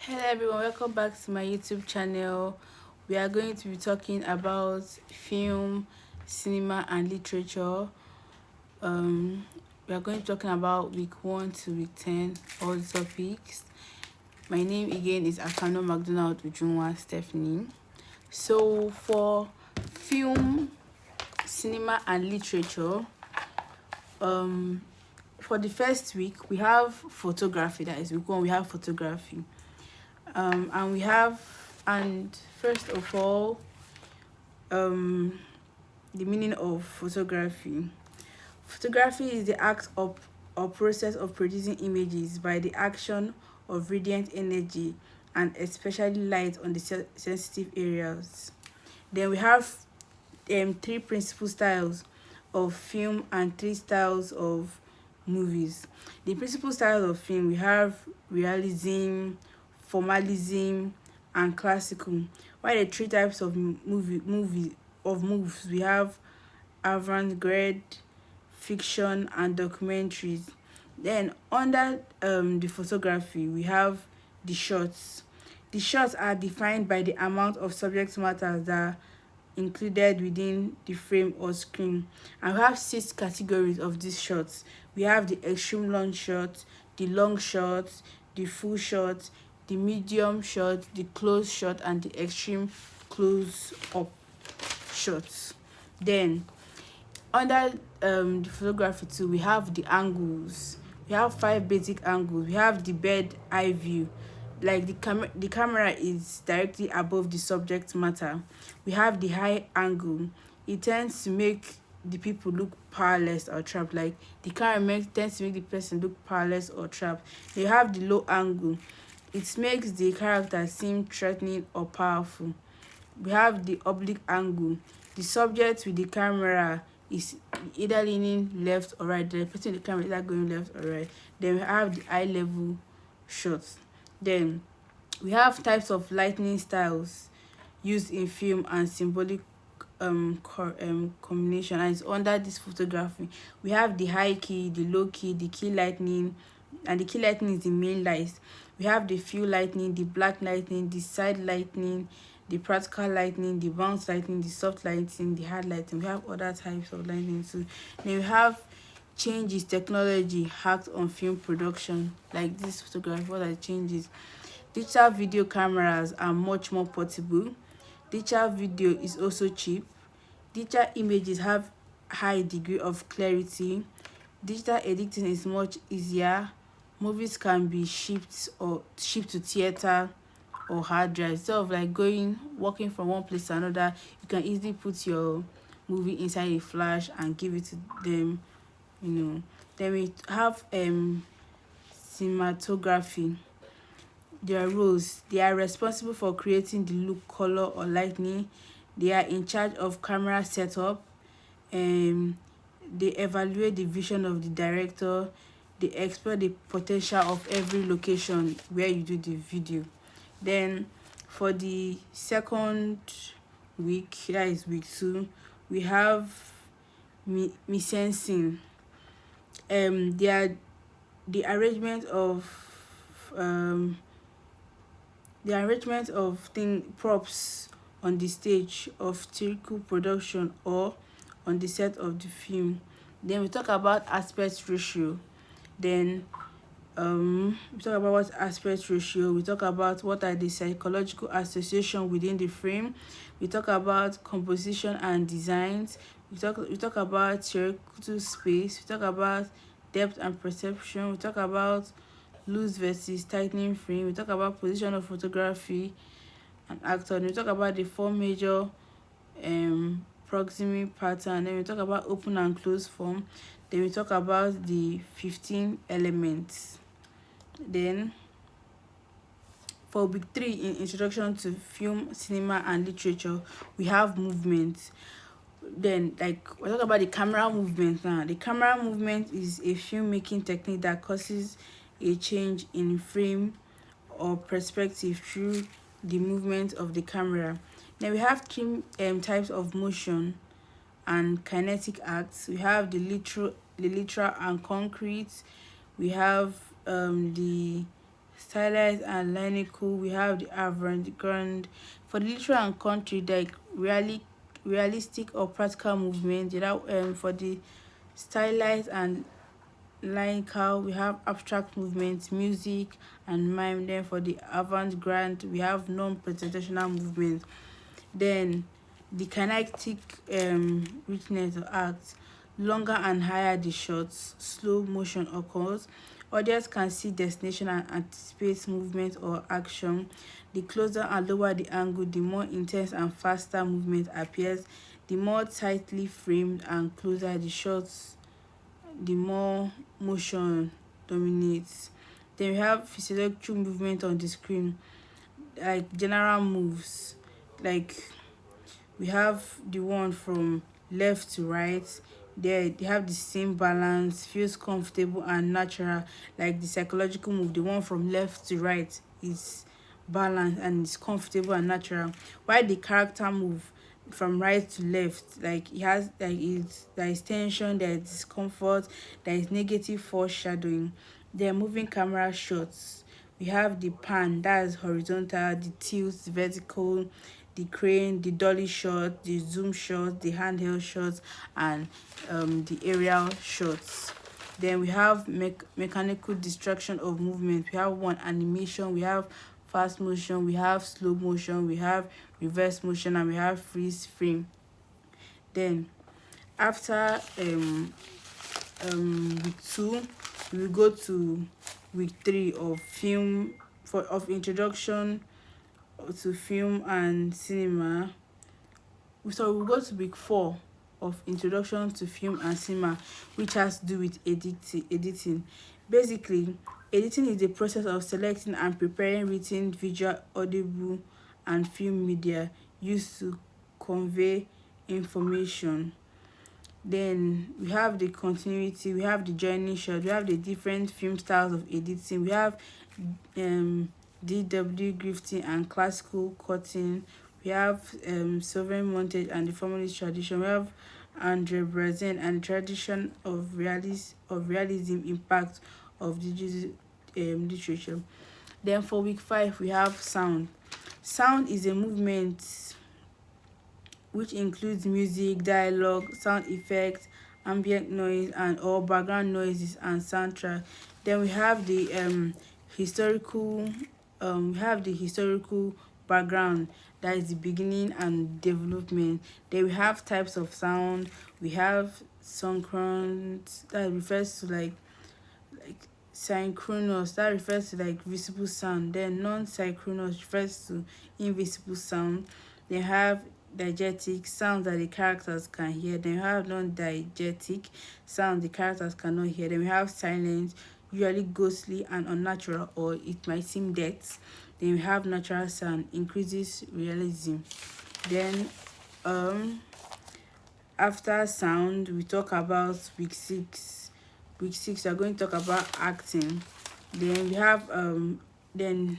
Hello everyone, welcome back to my YouTube channel. We are going to be talking about film, cinema and literature. We are going to be talking about week 1 to week 10, all the topics. My name again is Akano McDonald Ujunwa Stephanie. So for film, cinema and literature, for the first week we have photography. That is week 1, we have photography. And first of all, the meaning of photography. Photography is the act of or process of producing images by the action of radiant energy and especially light on the sensitive areas. Then we have three principal styles of film and three styles of movies. The principal styles of film, we have realism, formalism and classical. While the three types of movies, we have avant-garde, fiction and documentaries. Then under the photography, we have the shots. The shots are defined by the amount of subject matter that are included within the frame or screen. And we have 6 categories of these shots. We have the extreme long shot, the long shot, the full shot, the medium shot, the close shot and the extreme close up shots. Then under the photography too, we have the angles. We have 5 basic angles. We have the bird eye view, like the camera is directly above the subject matter. We have the high angle. It tends to make the people look powerless or trapped, like the camera tends to make the person look powerless or trapped. They have the low angle. It makes the character seem threatening or powerful. We have the oblique angle. The subject with the camera is either leaning left or right. The person in the camera is either going left or right. Then we have the eye level shots. Then we have types of lighting styles used in film and symbolic combination, and it's under this photography. We have the high key, the low key, the key lightning, and the key lightning is the main light. We have the field lightning, the black lightning, the side lightning, the practical lightning, the bounce lightning, the soft lighting, the hard lighting. We have other types of lightning too. Then we have changes technology hacked on film production, like this photography. What are the changes? Digital video cameras are much more portable. Digital video is also cheap. Digital images have high degree of clarity. Digital editing is much easier. Movies can be shipped to theater or hard drive. Instead of like walking from one place to another, you can easily put your movie inside a flash and give it to them. Then we have cinematography. Their roles: they are responsible for creating the look, color or lighting. They are in charge of camera setup. They evaluate the vision of the director. They explore the potential of every location where you do the video. Then for the second week, that is week 2, we have mise en scene. They are the arrangement of thing props on the stage of theatrical production or on the set of the film. Then we talk about aspect ratio. Then we talk about what aspect ratio. We talk about what are the psychological association within the frame. We talk about composition and designs. We talk about theoretical space. We talk about depth and perception. We talk about loose versus tightening frame. We talk about position of photography and actor. And we talk about the 4 major proximity pattern. Then we talk about open and closed form. Then we talk about the 15 elements. Then for week 3 in introduction to film, cinema and literature, we have movement. Then we're talking about the camera movement now. The camera movement is a filmmaking technique that causes a change in frame or perspective through the movement of the camera. Then we have 3 types of motion and kinetic acts. We have the literal and concrete. We have the stylized and lyrical, we have the avant-garde. For the literal and country, like realistic or practical movement. For the stylized and lyrical, we have abstract movement, music and mime. Then for the avant-garde, we have non-presentational movement. Then the kinetic richness of act, longer and higher the shots, slow motion occurs. Audience can see destination and anticipate movement or action. The closer and lower the angle, the more intense and faster movement appears. The more tightly framed and closer the shots, the more motion dominates. Then we have physiological movement on the screen, like general moves, like we have the one from left to right. They have the same balance, feels comfortable and natural. Like the psychological move, the one from left to right is balanced and it's comfortable and natural, while the character move from right to left, like it has like it's there is tension, there is discomfort, there is negative foreshadowing. They're moving camera shots. We have the pan, that's horizontal, the tilt, vertical, the crane, the dolly shot, the zoom shot, the handheld shots, and the aerial shots. Then we have mechanical distraction of movement. We have one animation, we have fast motion, we have slow motion, we have reverse motion, and we have freeze frame. Then after week 2, we will go to week 3 of film for of introduction to film and cinema. So we'll go to week 4 of introduction to film and cinema, which has to do with editing. Basically, editing is the process of selecting and preparing written, visual, audible, and film media used to convey information. Then we have the continuity, we have the journey shot, we have the different film styles of editing. We have DW grifting and classical cutting. We have sovereign montage and the formalist tradition. We have Andre Brazen and tradition of realism impact of digital literature. Then for week 5 we have sound. Sound is a movement which includes music, dialogue, sound effects, ambient noise and or background noises and soundtrack. Then historical we have the historical background, that is the beginning and development. Then we have types of sound. We have synchronous, that refers to like synchronous, that refers to like visible sound. Then non-synchronous refers to invisible sound. They have diegetic sounds that the characters can hear. Then we have non-diegetic sound the characters cannot hear. Then we have silence, usually ghostly and unnatural, or it might seem death. Then we have natural sound, increases realism. Then after sound we talk about week 6. Week 6 we are going to talk about acting. Then we have then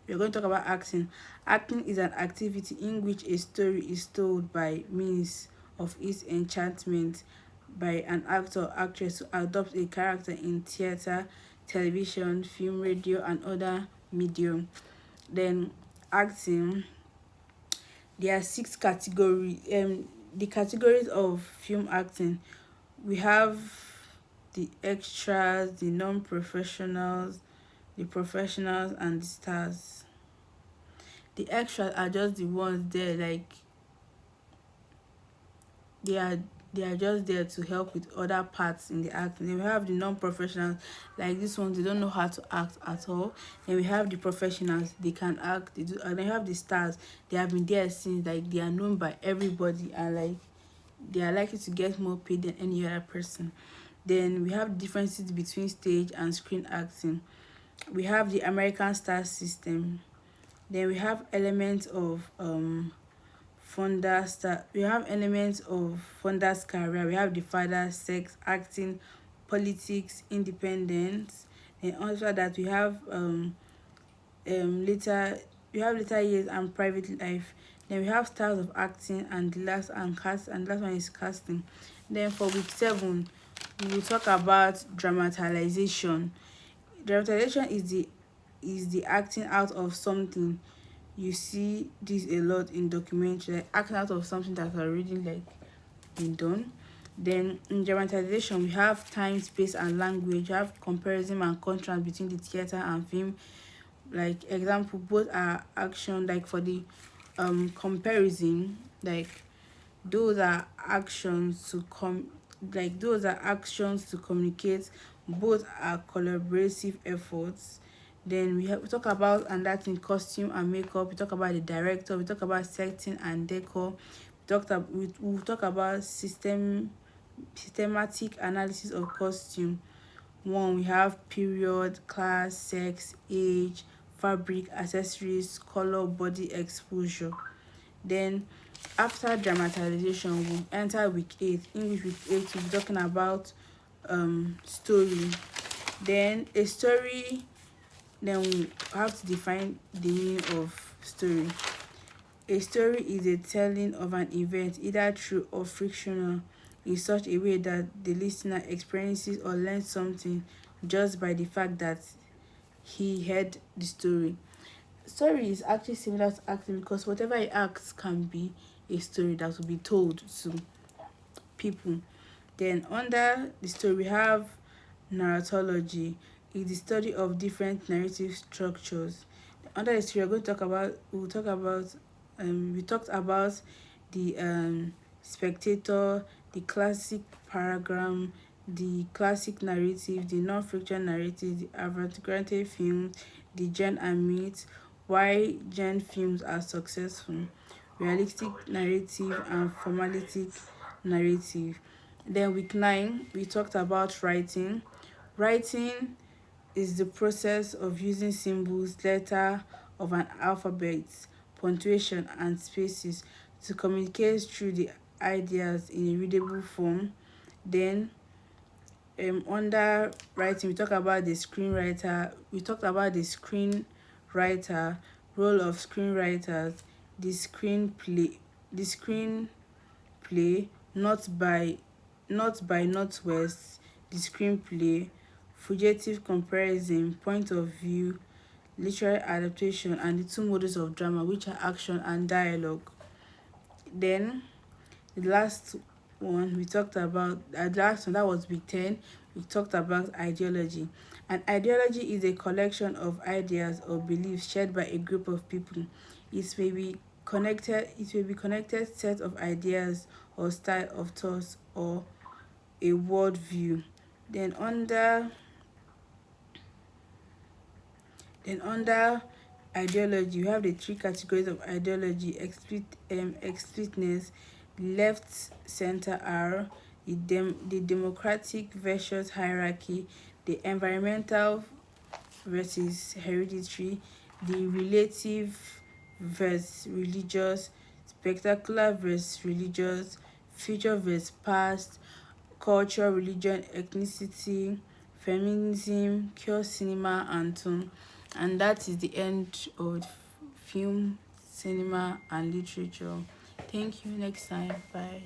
we're going to talk about acting. Acting is an activity in which a story is told by means of its enchantment by an actor or actress to adopt a character in theater, television, film, radio, and other medium. Then acting, there are 6 categories. The categories of film acting, we have the extras, the non-professionals, the professionals, and the stars. The extras are just the ones there, like they are they are just there to help with other parts in the acting. Then we have the non-professionals, like this one they don't know how to act at all. Then we have the professionals, they can act, they do. And then we have the stars, they have been there since, like they are known by everybody, and like they are likely to get more paid than any other person. Then we have differences between stage and screen acting. We have the American star system. Then we have elements of Fonda's career. We have the father, sex, acting, politics, independence. And also that later we have later years and private life. Then we have styles of acting, and the last one is casting. Then for week 7 we will talk about dramatization. Dramatization is the is the acting out of something. You see this a lot in documentary, like acting out of something that's already like been done. Then in dramatization, we have time, space, and language. You have comparison and contrast between the theater and film. Like example, both are action. Like for the comparison, like those are actions to those are actions to communicate. Both are collaborative efforts. Then we talk about, and that's in costume and makeup. We talk about the director. We talk about setting and decor. We talk about systematic analysis of costume. One, we have period, class, sex, age, fabric, accessories, color, body exposure. Then after dramatization, we enter week 8. In which week 8 we'll be talking about story. Then a story, then we have to define the meaning of story. A story is a telling of an event, either true or fictional, in such a way that the listener experiences or learns something just by the fact that he heard the story. Story is actually similar to acting because whatever he acts can be a story that will be told to people. Then under the story we have narratology. Is the study of different narrative structures. Under the story we're going to talk about we talked about the spectator, the classic paragram, the classic narrative, the non-fiction narrative, the avant-garde films, the gen and myth, why gen films are successful, realistic narrative and formalistic narrative. Then week 9 we talked about writing. Writing is the process of using symbols, letter of an alphabet, punctuation and spaces to communicate through the ideas in a readable form. Then under writing we talk about the screenwriter. We talked about the screenwriter, role of screenwriters, the screenplay, the screenplay, not by Northwest, the screenplay, fugitive comparison, point of view, literary adaptation, and the two models of drama, which are action and dialogue. Then the last one we talked about, the last one that was week 10, we talked about ideology. An ideology is a collection of ideas or beliefs shared by a group of people. It may be connected set of ideas or style of thoughts or a worldview. Then under ideology, you have the three categories of ideology: explicitness, left, center R, the democratic versus hierarchy, the environmental versus hereditary, the relative versus religious, spectacular versus religious, future versus past, culture, religion, ethnicity, feminism, cure cinema, and tone. And that is the end of film, cinema, and literature. Thank you. Next time. Bye.